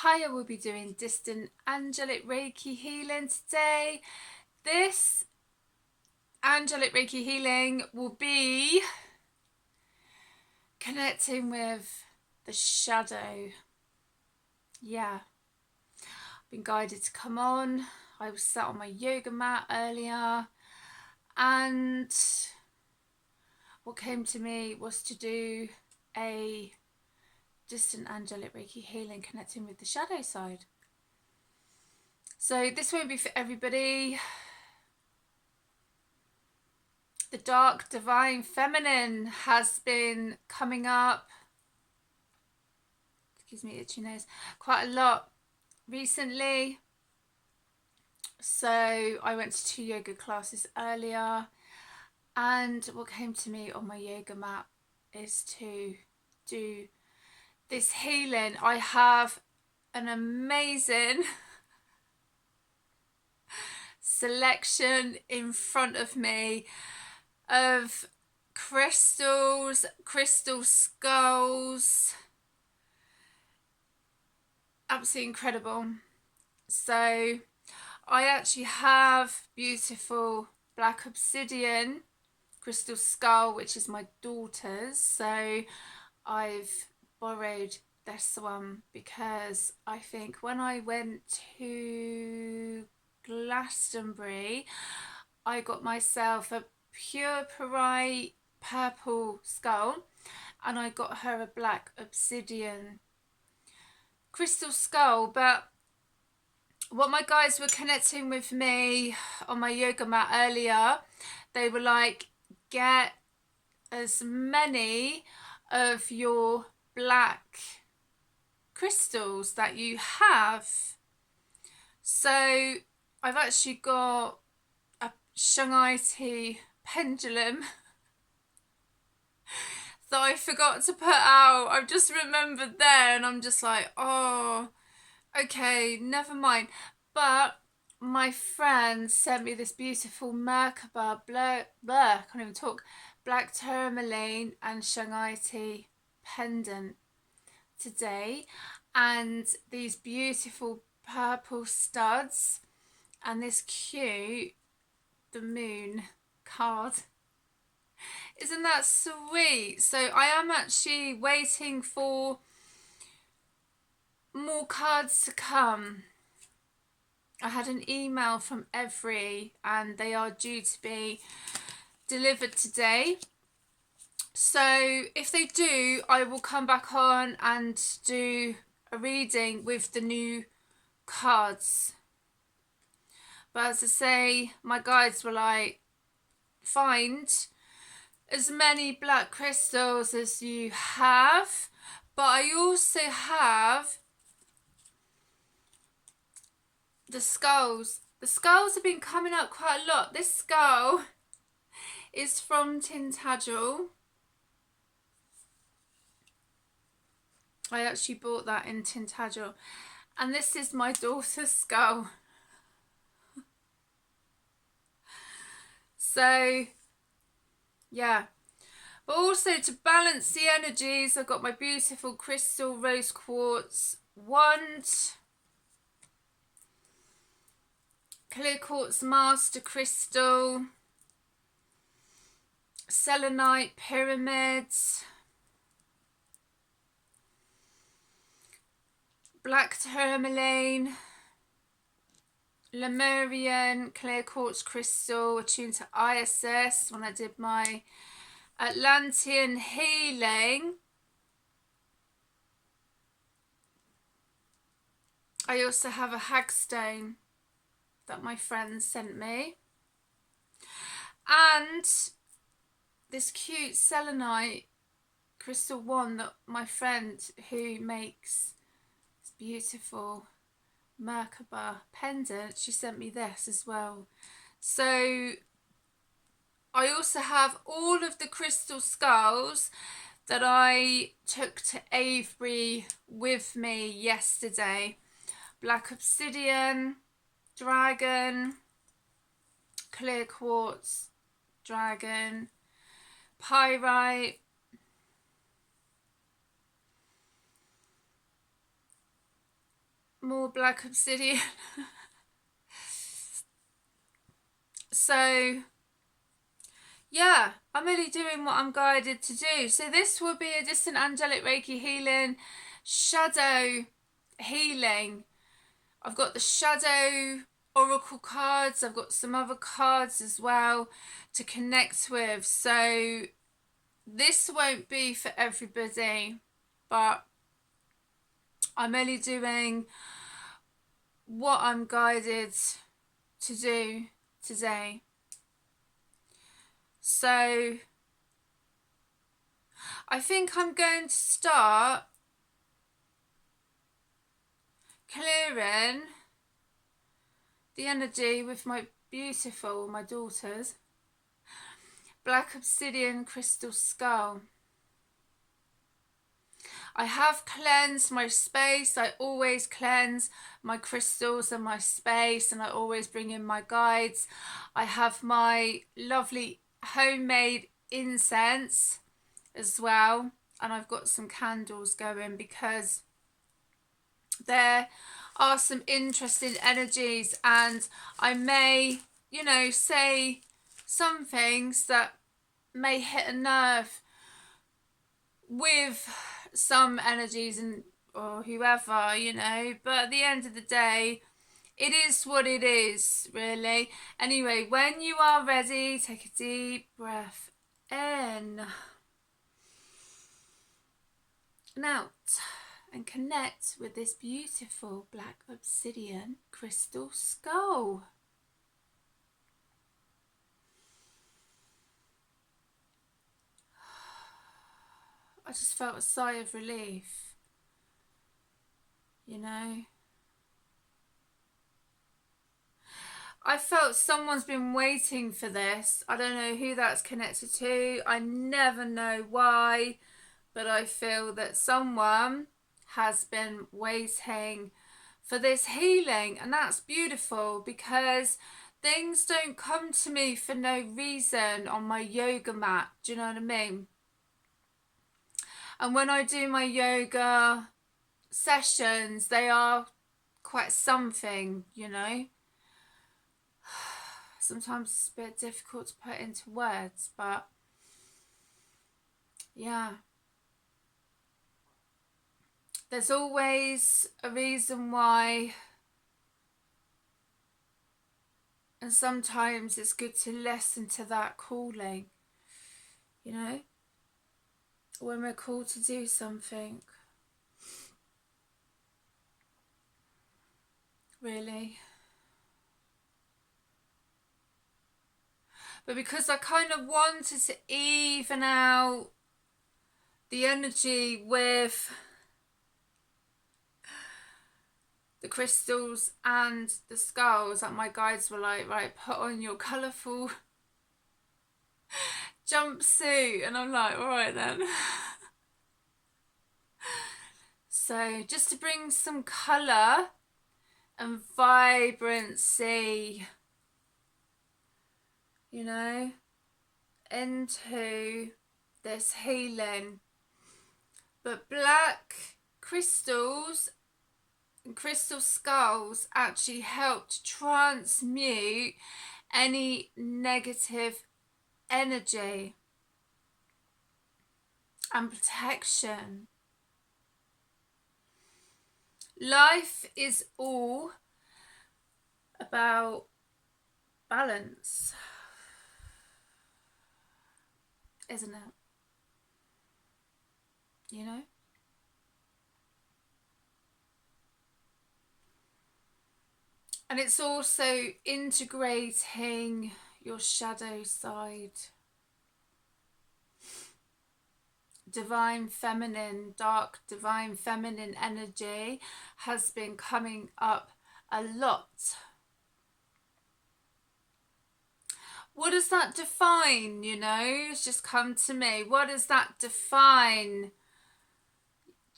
Hi, I will be doing distant angelic Reiki healing today. This angelic Reiki healing will be connecting with the shadow. Yeah, I've been guided to come on. I was sat on my yoga mat earlier, and what came to me was to do a distant angelic Reiki healing connecting with the shadow side. So this won't be for everybody. The dark divine feminine has been coming up, excuse me, itchy nose, quite a lot recently. So I went to 2 yoga classes earlier, and what came to me on my yoga mat is to do this healing. I have an amazing selection in front of me of crystals, crystal skulls, absolutely incredible. So I actually have beautiful black obsidian crystal skull, which is my daughter's. So I've borrowed this one because I think when I went to Glastonbury, I got myself a pure purite purple skull, and I got her a black obsidian crystal skull. But what my guides were connecting with me on my yoga mat earlier, they were like, get as many of your black crystals that you have. So I've actually got a Shanghai tea pendulum that I forgot to put out. I've just remembered there, and I'm just like, oh, okay, never mind. But my friend sent me this beautiful Merkaba I can't even talk, black tourmaline and Shanghai tea pendant today, and these beautiful purple studs, and this cute the moon card. Isn't that sweet? So I am actually waiting for more cards to come. I had an email from Every, and they are due to be delivered today. So if they do, I will come back on and do a reading with the new cards. But as I say, my guides were like, find as many black crystals as you have, but I also have the skulls. The skulls have been coming up quite a lot. This skull is from Tintagel. I actually bought that in Tintagel. And this is my daughter's skull. So, yeah. But also to balance the energies, I've got my beautiful crystal rose quartz wand, clear quartz master crystal, selenite pyramids, black tourmaline, Lemurian clear quartz crystal attuned to Isis when I did my Atlantean healing. I also have a hagstone that my friend sent me, and this cute selenite crystal wand that my friend who makes this beautiful Merkaba pendant, she sent me this as well. So I also have all of the crystal skulls that I took to Avebury with me yesterday. Black obsidian, dragon, clear quartz, dragon, pyrite, more black obsidian. So yeah, I'm only doing what I'm guided to do. So this will be a distant angelic Reiki healing, shadow healing. I've got the shadow oracle cards. I've got some other cards as well to connect with. So this won't be for everybody, but I'm only doing what I'm guided to do today. So I think I'm going to start clearing the energy with my daughter's black obsidian crystal skull. I have cleansed my space. I always cleanse my crystals and my space, and I always bring in my guides. I have my lovely homemade incense as well, and I've got some candles going because there are some interesting energies, and I may, you know, say some things that may hit a nerve with some energies and or whoever, you know, but at the end of the day, it is what it is, really. Anyway, when you are ready, take a deep breath in and out, and connect with this beautiful black obsidian crystal skull. I just felt a sigh of relief, you know. I felt someone's been waiting for this. I don't know who that's connected to. I never know why, but I feel that someone has been waiting for this healing, and that's beautiful because things don't come to me for no reason on my yoga mat. Do you know what I mean? And when I do my yoga sessions, they are quite something, you know. Sometimes it's a bit difficult to put into words, but yeah. There's always a reason why, and sometimes it's good to listen to that calling, you know, when we're called to do something, really. But because I kind of wanted to even out the energy with the crystals and the skulls, that my guides were like, right, put on your colourful jumpsuit, and I'm like, all right then. So just to bring some colour and vibrancy, you know, into this healing. But black crystals and crystal skulls actually help to transmute any negative energy and protection. Life is all about balance, isn't it? You know? And it's also integrating your shadow side. Divine feminine, dark divine feminine energy has been coming up a lot. What does that define, you know? It's just come to me. What does that define?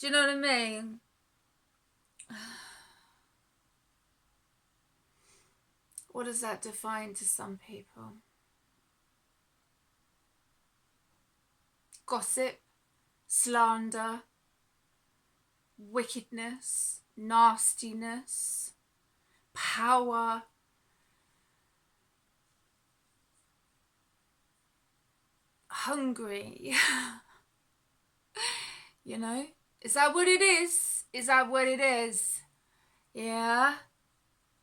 Do you know what I mean? What does that define to some people? Gossip, slander, wickedness, nastiness, power, hungry. You know? Is that what it is? Is that what it is? Yeah?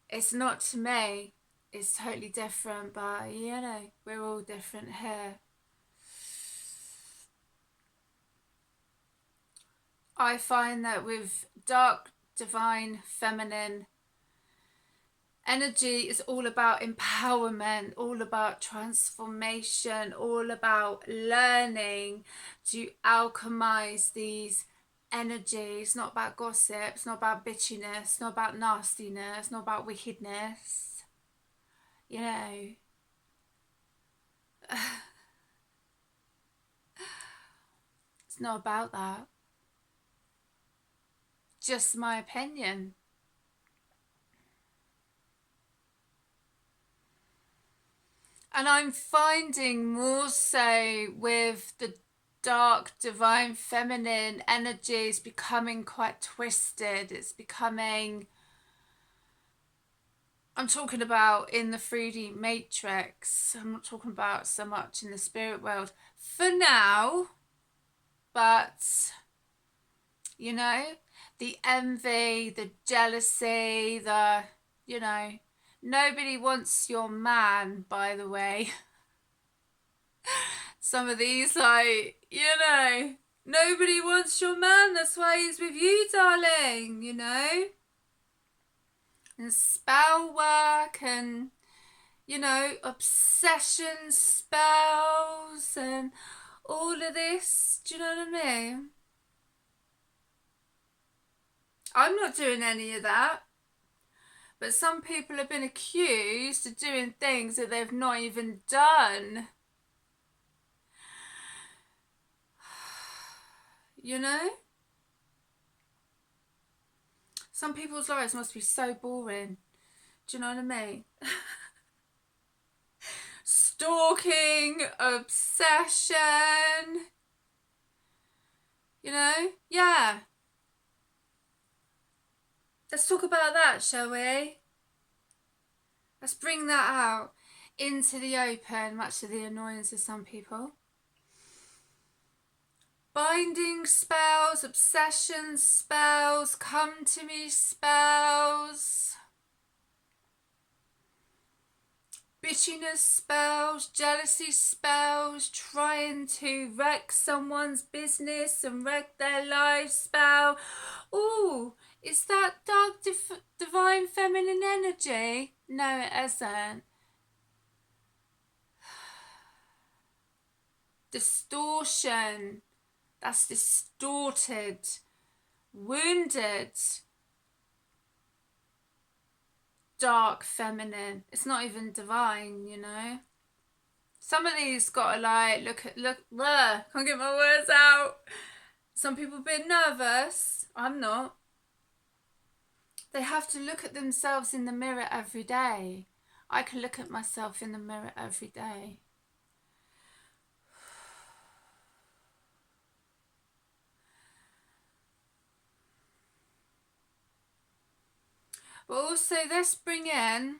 It's not to me. It's totally different, but you know, we're all different here. I find that with dark, divine, feminine energy is all about empowerment, all about transformation, all about learning to alchemize these energies. It's not about gossip, it's not about bitchiness, it's not about nastiness, it's not about wickedness. You know, it's not about that. Just my opinion. And I'm finding more so with the dark, divine, feminine energies becoming quite twisted. It's becoming, I'm talking about in the 3D matrix. I'm not talking about so much in the spirit world for now. But, you know, the envy, the jealousy, the, you know, nobody wants your man, by the way. Some of these, like, you know, nobody wants your man, that's why he's with you, darling, you know. And spell work and, you know, obsession spells and all of this, do you know what I mean? I'm not doing any of that. But some people have been accused of doing things that they've not even done. You know? Some people's lives must be so boring. Do you know what I mean? Stalking, obsession. You know? Yeah. Let's talk about that, shall we? Let's bring that out into the open, much to the annoyance of some people. Binding spells, obsession spells, come to me spells, bitchiness spells, jealousy spells, trying to wreck someone's business and wreck their life spell. Ooh, is that dark divine feminine energy? No, it isn't. Distortion. That's distorted, wounded, dark feminine. It's not even divine, you know. Some of these gotta like look. Can't get my words out. Some people have been nervous. I'm not. They have to look at themselves in the mirror every day. I can look at myself in the mirror every day. But also let's bring in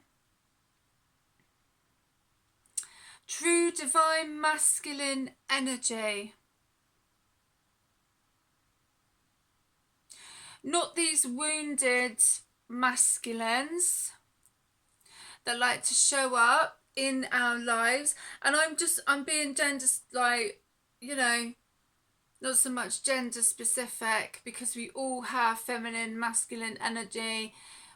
true divine masculine energy. Not these wounded masculines that like to show up in our lives. And I'm being gender, like, you know, not so much gender specific, because we all have feminine, masculine energy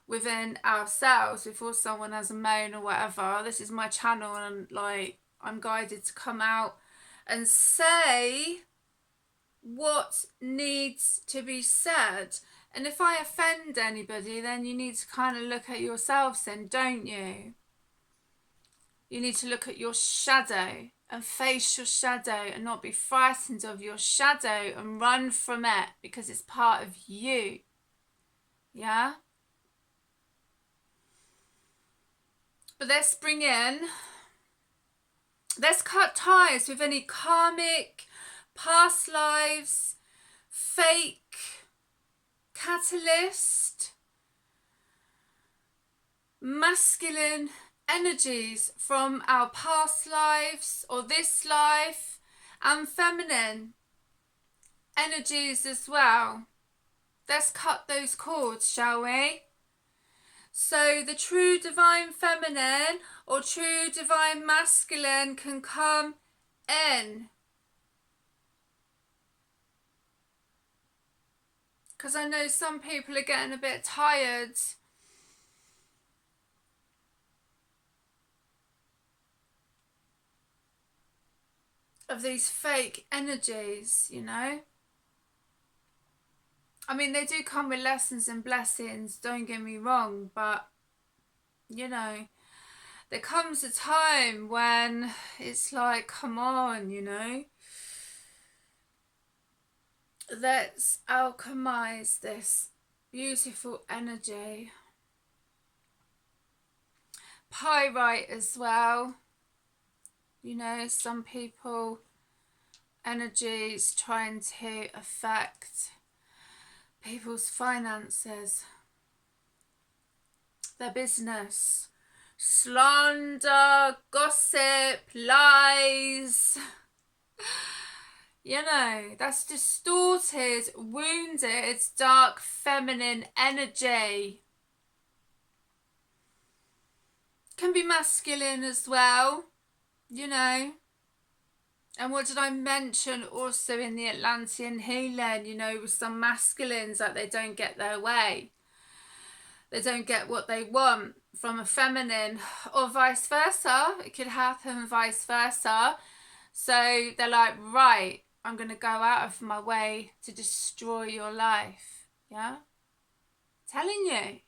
within ourselves before someone has a moan or whatever. This is my channel and like I'm guided to come out and say what needs to be said. And if I offend anybody, then you need to kind of look at yourselves then, don't you? You need to look at your shadow and face your shadow and not be frightened of your shadow and run from it because it's part of you. Yeah? But let's cut ties with any karmic, past lives, fake catalyst, masculine energies from our past lives or this life, and feminine energies as well. Let's cut those cords, shall we? So the true divine feminine or true divine masculine can come in. Because I know some people are getting a bit tired of these fake energies, you know. I mean, they do come with lessons and blessings, don't get me wrong, but, you know, there comes a time when it's like, come on, you know. Let's alchemize this beautiful energy. Pyrite as well. You know, some people, energies trying to affect people's finances, their business, slander, gossip, lies. You know, that's distorted, wounded, dark feminine energy. Can be masculine as well, you know. And what did I mention also in the Atlantean healing, you know, with some masculines that they don't get their way. They don't get what they want from a feminine, or vice versa. It could happen vice versa. So they're like, right, I'm going to go out of my way to destroy your life. Yeah? Telling you.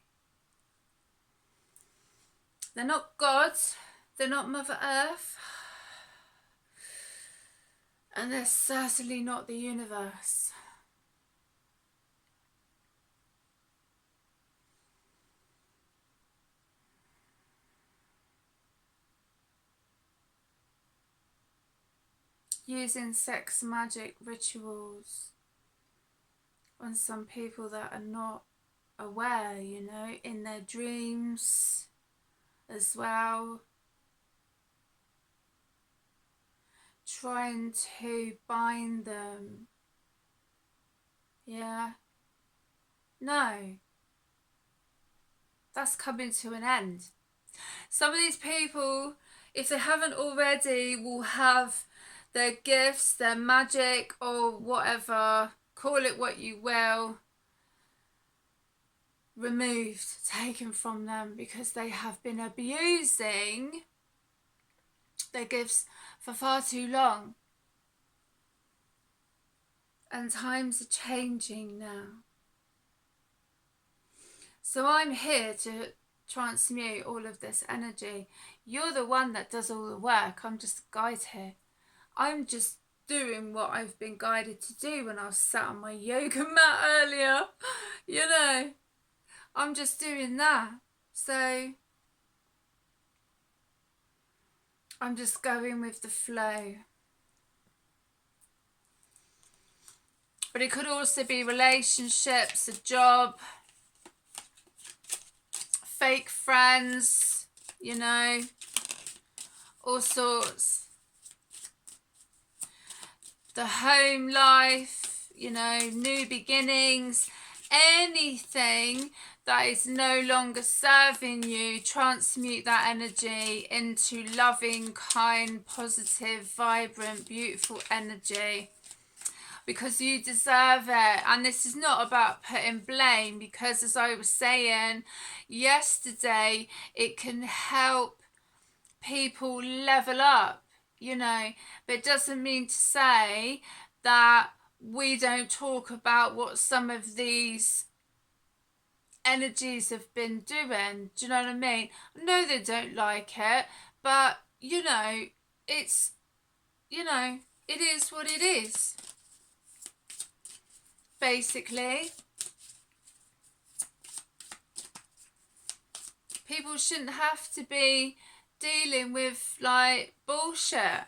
They're not God. They're not Mother Earth. And they're certainly not the universe. Using sex magic rituals on some people that are not aware, you know, in their dreams as well. Trying to bind them. Yeah. No. That's coming to an end. Some of these people, if they haven't already, will have their gifts, their magic, or whatever, call it what you will, removed, taken from them, because they have been abusing their gifts for far too long. And times are changing now. So I'm here to transmute all of this energy. You're the one that does all the work. I'm just a guide here. I'm just doing what I've been guided to do when I was sat on my yoga mat earlier. You know, I'm just doing that. So I'm just going with the flow. But it could also be relationships, a job, fake friends, you know, all sorts. The home life, you know, new beginnings, anything that is no longer serving you, transmute that energy into loving, kind, positive, vibrant, beautiful energy. Because you deserve it. And this is not about putting blame, because as I was saying yesterday, it can help people level up, you know, but it doesn't mean to say that we don't talk about what some of these energies have been doing. Do you know what I mean? No, they don't like it, but you know, it's, you know, it is what it is. Basically, people shouldn't have to be dealing with like bullshit.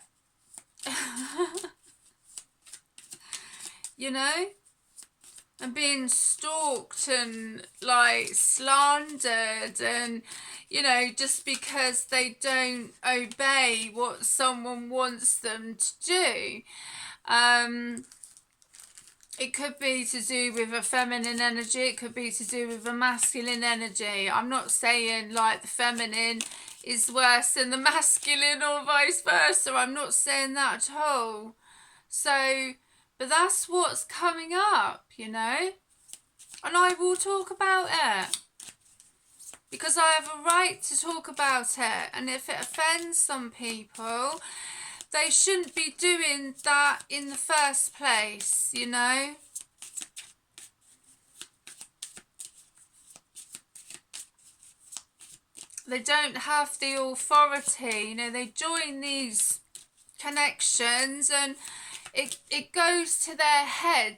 You know, and being stalked and like slandered, and just because they don't obey what someone wants them to do. It could be to do with a feminine energy, it could be to do with a masculine energy. I'm not saying like the feminine is worse than the masculine or vice versa. I'm not saying that at all. So, but that's what's coming up, and I will talk about it. Because I have a right to talk about it. And if it offends some people, they shouldn't be doing that in the first place, They don't have the authority, they join these connections and it goes to their head.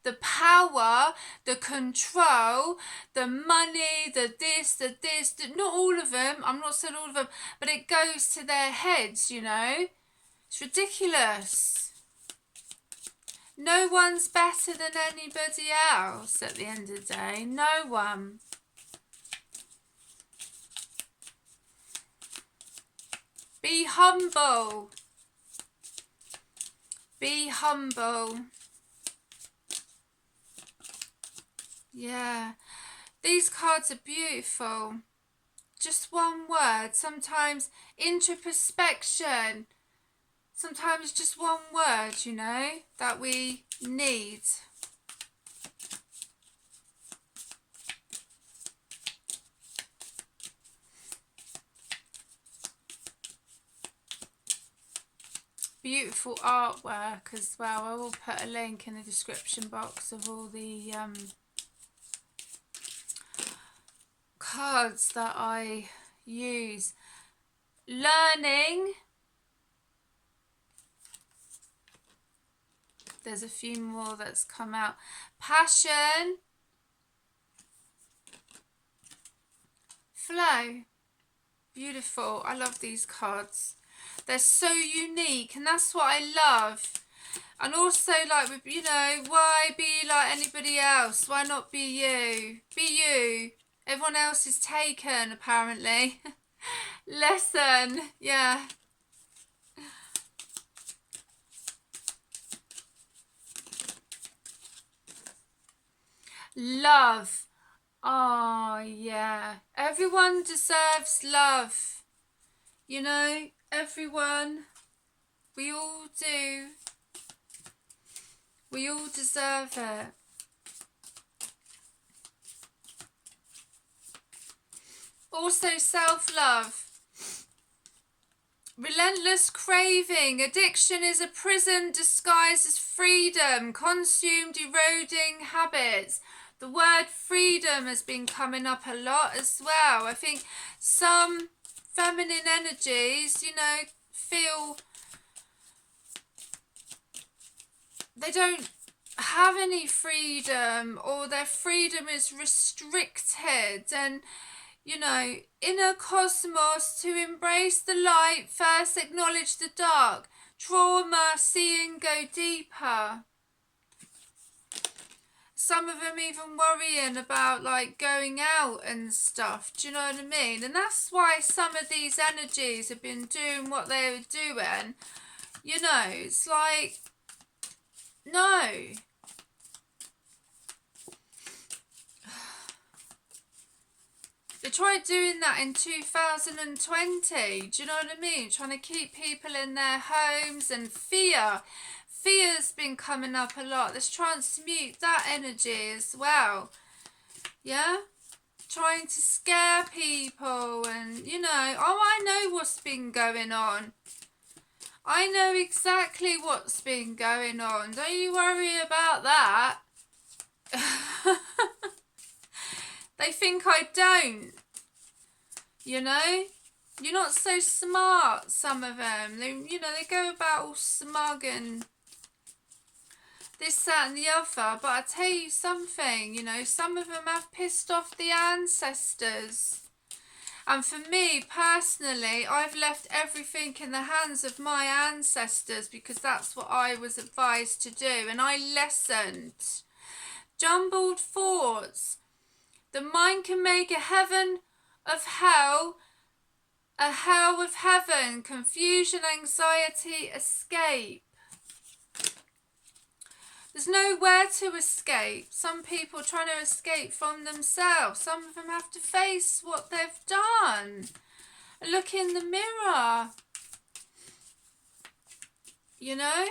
The power, the control, the money, the this, not all of them, I'm not saying all of them, but it goes to their heads, It's ridiculous. No one's better than anybody else at the end of the day. No one. Be humble. Be humble. Yeah. These cards are beautiful. Just one word. Sometimes introspection. Sometimes just one word, that we need. Beautiful artwork as well. I will put a link in the description box of all the cards that I use. Learning. There's a few more that's come out. Passion. Flow. Beautiful. I love these cards. They're so unique, and that's what I love. And also, like, with, why be like anybody else? Why not be you? Be you. Everyone else is taken, apparently. Lesson. Yeah. Love. Oh, yeah. Everyone deserves love. Everyone. We all do. We all deserve it. Also, self-love. Relentless craving. Addiction is a prison disguised as freedom. Consumed, eroding habits. The word freedom has been coming up a lot as well. I think some feminine energies, feel they don't have any freedom, or their freedom is restricted. And inner cosmos, to embrace the light, first acknowledge the dark. Trauma, see and go deeper. Some of them even worrying about like going out and stuff. Do you know what I mean? And that's why some of these energies have been doing what they were doing. It's like, no. They tried doing that in 2020. Do you know what I mean? Trying to keep people in their homes, and fear. Fear's been coming up a lot. Let's transmute that energy as well. Yeah? Trying to scare people, and, I know what's been going on. I know exactly what's been going on. Don't you worry about that. They think I don't. You're not so smart, some of them. They go about all smug and this, that and the other. But I tell you something, some of them have pissed off the ancestors. And for me, personally, I've left everything in the hands of my ancestors because that's what I was advised to do. And I listened. jumbled thoughts. The mind can make a heaven of hell, a hell of heaven, confusion, anxiety, escape. There's nowhere to escape. Some people are trying to escape from themselves. Some of them have to face what they've done. Look in the mirror. You know?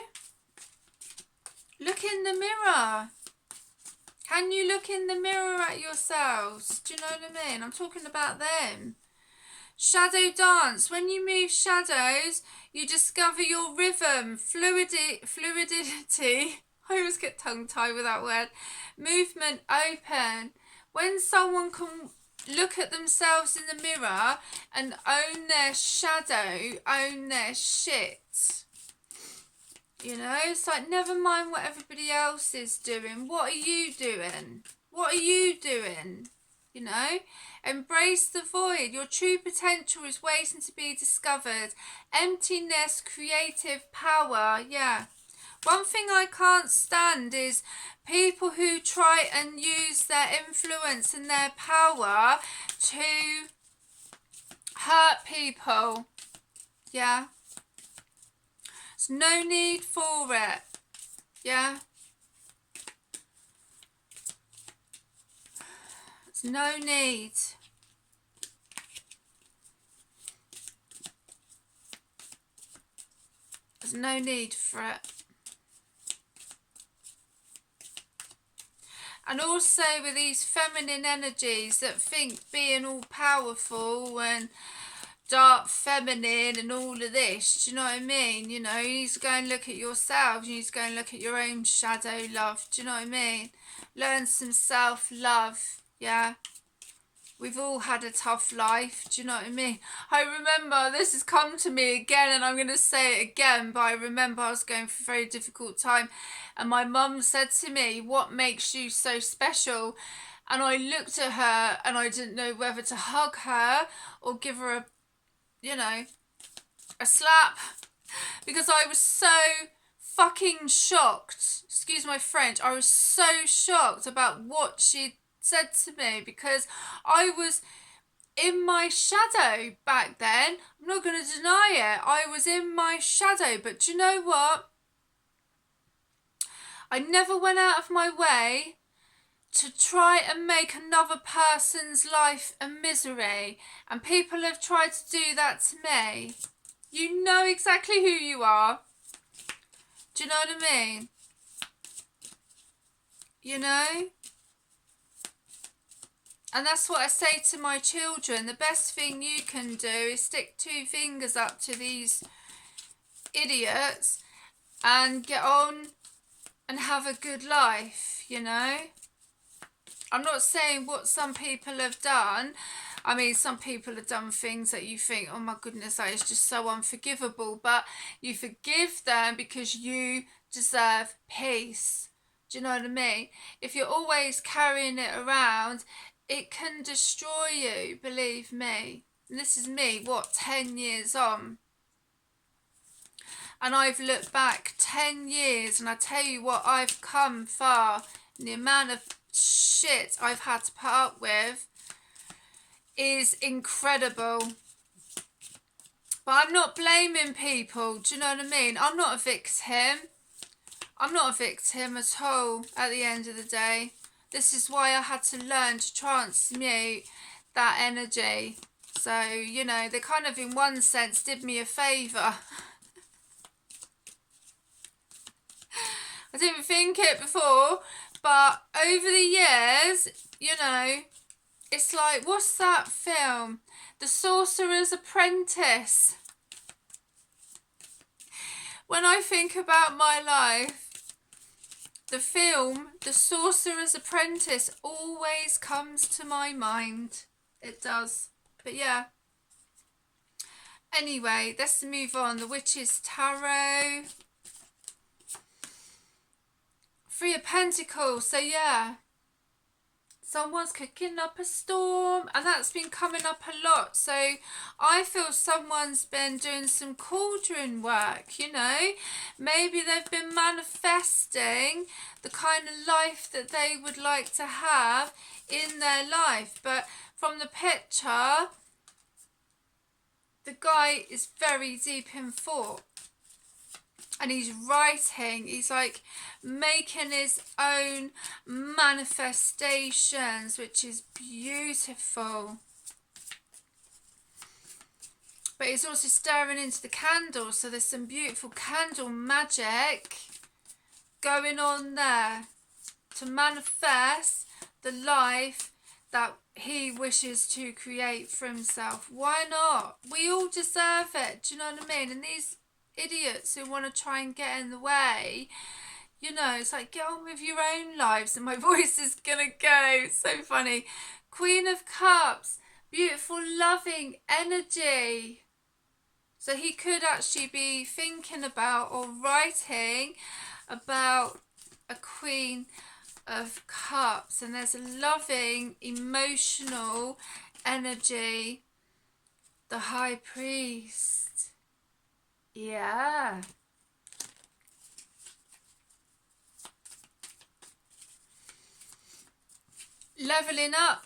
Look in the mirror. Can you look in the mirror at yourselves? Do you know what I mean? I'm talking about them. Shadow dance. When you move shadows, you discover your rhythm, fluidity. I always get tongue-tied with that word. Movement, open. When someone can look at themselves in the mirror and own their shadow, own their shit. You know, it's like, never mind what everybody else is doing. What are you doing? What are you doing? You know, embrace the void. Your true potential is waiting to be discovered. Emptiness, creative power. Yeah. One thing I can't stand is people who try and use their influence and their power to hurt people. Yeah. There's no need for it. Yeah. There's no need. There's no need for it. And also with these feminine energies that think being all powerful and dark feminine and all of this, do you know what I mean? You know, you need to go and look at yourselves. You need to go and look at your own shadow, love. Do you know what I mean? Learn some self-love, yeah? We've all had a tough life, do you know what I mean? I remember, this has come to me again and I'm going to say it again, but I remember I was going through a very difficult time and my mum said to me, what makes you so special? And I looked at her and I didn't know whether to hug her or give her a, you know, a slap, because I was so fucking shocked. Excuse my French. I was so shocked about what she said to me, because I was in my shadow back then. I'm not going to deny it. I was in my shadow, but do you know what? I never went out of my way to try and make another person's life a misery, and people have tried to do that to me. You know exactly who you are. Do you know what I mean? You know? And that's what I say to my children. The best thing you can do is stick 2 fingers up to these idiots and get on and have a good life, you know? I'm not saying what some people have done. I mean, some people have done things that you think, oh my goodness, that is just so unforgivable. But you forgive them because you deserve peace. Do you know what I mean? If you're always carrying it around, it can destroy you, believe me. And this is me, what, 10 years on? And I've looked back 10 years and I tell you what, I've come far. And the amount of shit I've had to put up with is incredible. But I'm not blaming people, do you know what I mean? I'm not a victim. I'm not a victim at all at the end of the day. This is why I had to learn to transmute that energy. So, you know, they kind of in one sense did me a favour. I didn't think it before, but over the years, you know, it's like, what's that film? The Sorcerer's Apprentice. When I think about my life, the film, The Sorcerer's Apprentice, always comes to my mind. It does. But yeah. Anyway, let's move on. The Witch's Tarot. 3 of Pentacles. So yeah. Someone's cooking up a storm, and that's been coming up a lot. So I feel someone's been doing some cauldron work, you know. Maybe they've been manifesting the kind of life that they would like to have in their life. But from the picture, the guy is very deep in thought. And he's writing, he's like making his own manifestations, which is beautiful. But he's also staring into the candle, so there's some beautiful candle magic going on there to manifest the life that he wishes to create for himself. Why not? We all deserve it, do you know what I mean? And these idiots who want to try and get in the way, you know, it's like, get on with your own lives. And my voice is gonna go, so funny. Queen of Cups, beautiful loving energy. So he could actually be thinking about or writing about a Queen of Cups, and there's a loving emotional energy. The High Priest. Yeah. Leveling up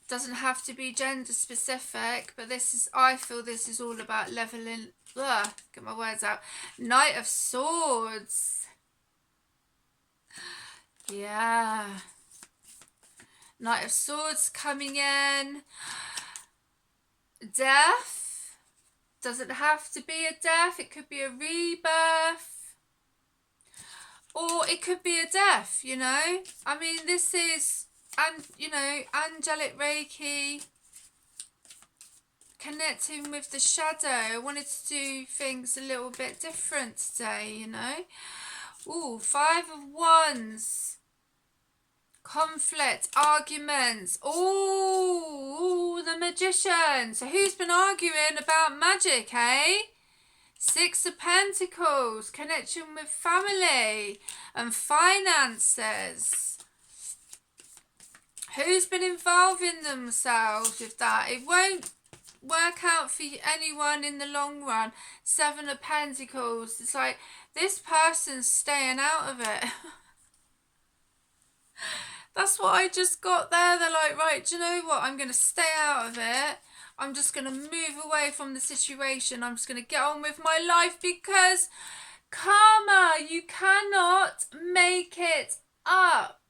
doesn't have to be gender specific, but this is, I feel this is all about leveling. Get my words out. Knight of Swords. Yeah. Knight of Swords coming in. Death. Doesn't have to be a death, it could be a rebirth, or it could be a death, you know. I mean, this is, and you know, Angelic Reiki, connecting with the shadow. I wanted to do things a little bit different today, you know. Ooh, 5 of Wands. Conflict, arguments. Ooh, the Magician. So who's been arguing about magic, eh? 6 of Pentacles, connection with family and finances. Who's been involving themselves with that? It won't work out for anyone in the long run. 7 of Pentacles. It's like this person's staying out of it. That's what I just got there. They're like, right, do you know what? I'm going to stay out of it. I'm just going to move away from the situation. I'm just going to get on with my life because karma, you cannot make it up.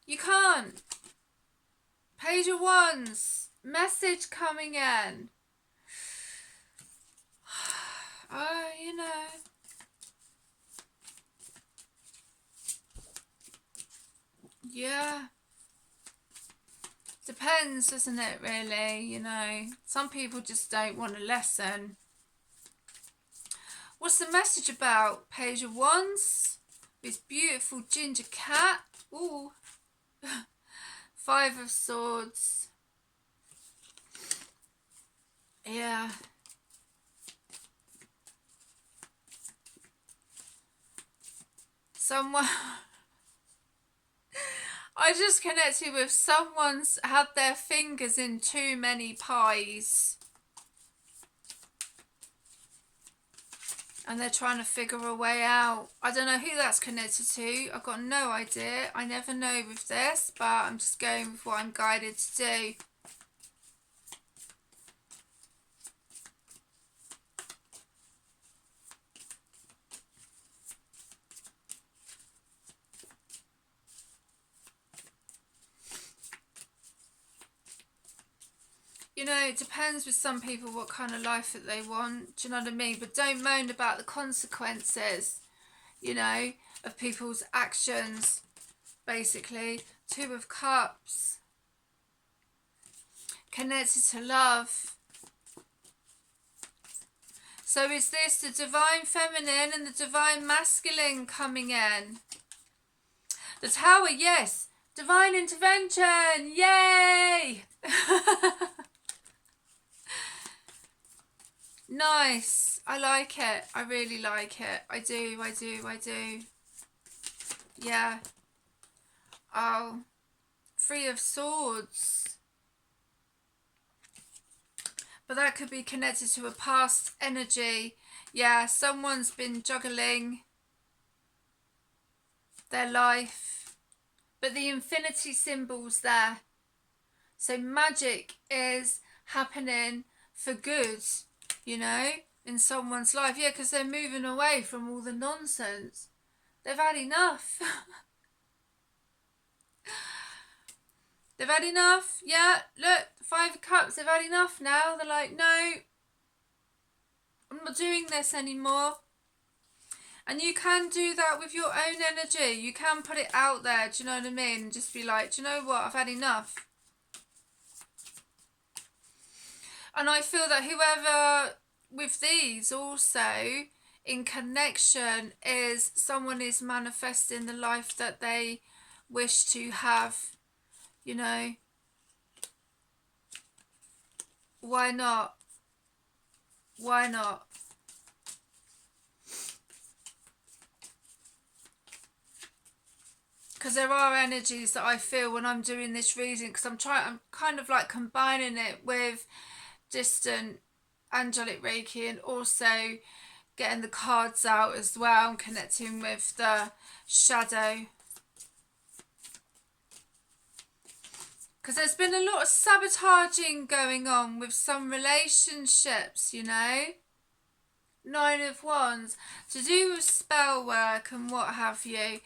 You can't. Page of Wands. Message coming in. Oh, you know. Yeah. Depends, doesn't it, really? You know, some people just don't want a lesson. What's the message about? Page of Wands. This beautiful ginger cat. Ooh. 5 of Swords. Yeah. Someone... I just connected with someone's had their fingers in too many pies. And they're trying to figure a way out. I don't know who that's connected to. I've got no idea. I never know with this, but I'm just going with what I'm guided to do. You know, it depends with some people what kind of life that they want. Do you know what I mean? But don't moan about the consequences, you know, of people's actions, basically. 2 of Cups. Connected to love. So is this the divine feminine and the divine masculine coming in? The Tower, yes. Divine intervention. Yay! Nice. I like it. I really like it. I do. Yeah. Oh, Three of Swords. But that could be connected to a past energy. Yeah, someone's been juggling their life. But the infinity symbol's there. So magic is happening for good, you know, in someone's life. Yeah, because they're moving away from all the nonsense. They've had enough. They've had enough. Yeah, look, 5 of Cups, they've had enough now. They're like, no, I'm not doing this anymore. And you can do that with your own energy. You can put it out there, do you know what I mean? And just be like, do you know what, I've had enough. And I feel that whoever with these also in connection is someone is manifesting the life that they wish to have, you know. Why not? Why not? Because there are energies that I feel when I'm doing this reading, because I'm kind of like combining it with distant angelic Reiki and also getting the cards out as well and connecting with the shadow. Because there's been a lot of sabotaging going on with some relationships, you know. 9 of Wands. To do with spell work and what have you.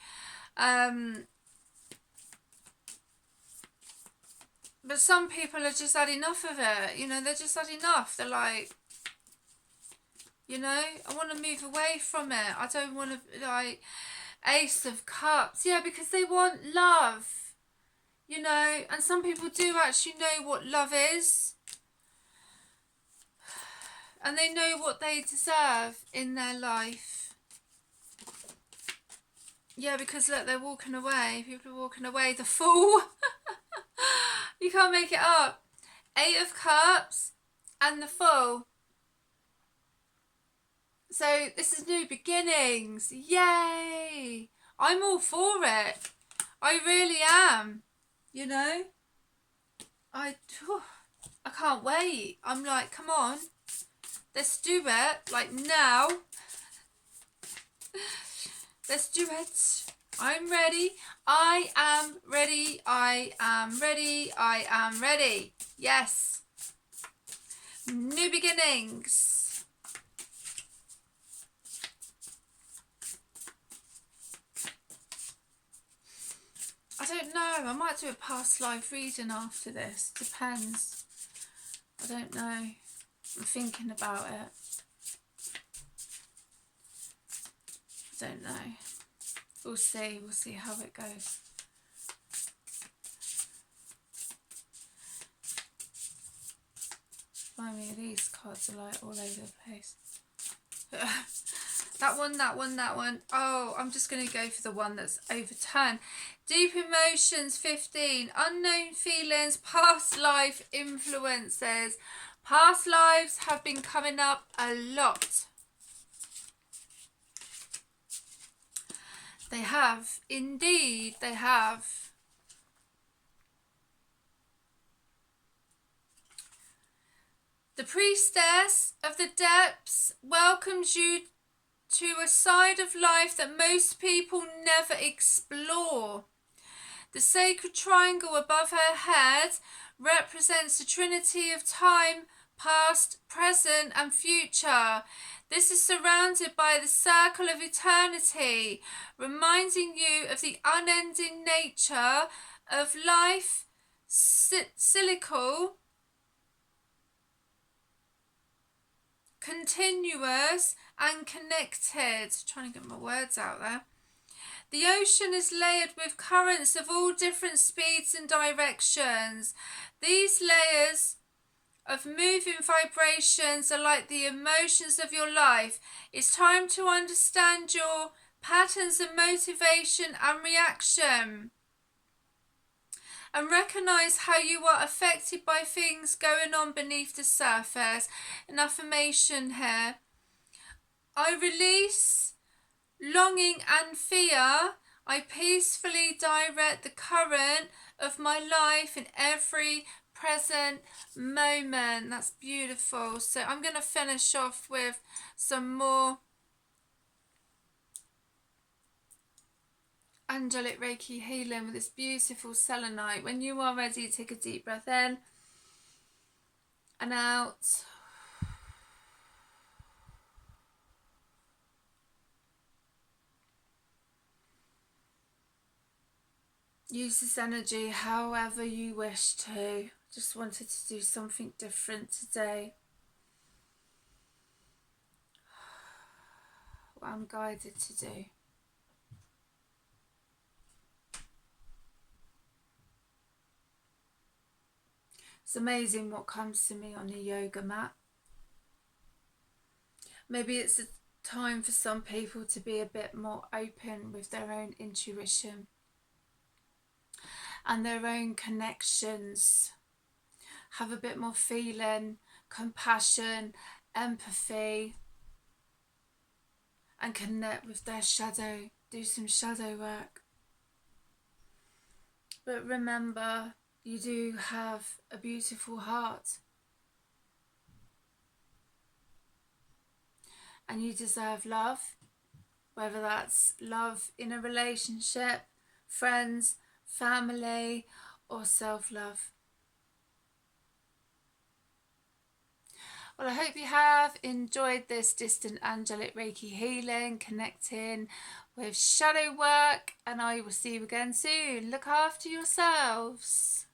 But some people have just had enough of it. You know, they're just had enough. They're like, you know, I want to move away from it. I don't want to, like, Ace of Cups. Yeah, because they want love. You know, and some people do actually know what love is. And they know what they deserve in their life. Yeah, because look, they're walking away. People are walking away. The Fool. You can't make it up. 8 of Cups and the Fool. So this is new beginnings. Yay. I'm all for it. I really am. You know? I can't wait. I'm like, come on. Let's do it. Like now. Let's do it. I'm ready. I am ready. I am ready. I am ready. Yes. New beginnings. I don't know. I might do a past life reading after this. Depends. I don't know. I'm thinking about it. I don't know. We'll see. We'll see how it goes. Remind me, these cards are like all over the place. That one, that one, that one. Oh, I'm just going to go for the one that's overturned. Deep emotions, 15. Unknown feelings, past life influences. Past lives have been coming up a lot. They have. Indeed, they have. The Priestess of the Depths welcomes you to a side of life that most people never explore. The sacred triangle above her head represents the trinity of time, past, present and future. This is surrounded by the circle of eternity, reminding you of the unending nature of life, cyclical, continuous and connected. Trying to get my words out there. The ocean is layered with currents of all different speeds and directions. These layers of moving vibrations are like the emotions of your life. It's time to understand your patterns of motivation and reaction, and recognize how you are affected by things going on beneath the surface. An affirmation here. I release longing and fear. I peacefully direct the current of my life in every present moment. That's beautiful. So I'm going to finish off with some more Angelic Reiki healing with this beautiful selenite. When you are ready, take a deep breath in and out. Use this energy however you wish to. Just wanted to do something different today. What I'm guided to do. It's amazing what comes to me on a yoga mat. Maybe it's a time for some people to be a bit more open with their own intuition and their own connections. Have a bit more feeling, compassion, empathy, and connect with their shadow. Do some shadow work. But remember, you do have a beautiful heart. And you deserve love, whether that's love in a relationship, friends, family, or self-love. Well, I hope you have enjoyed this distant angelic Reiki healing, connecting with shadow work, and I will see you again soon. Look after yourselves.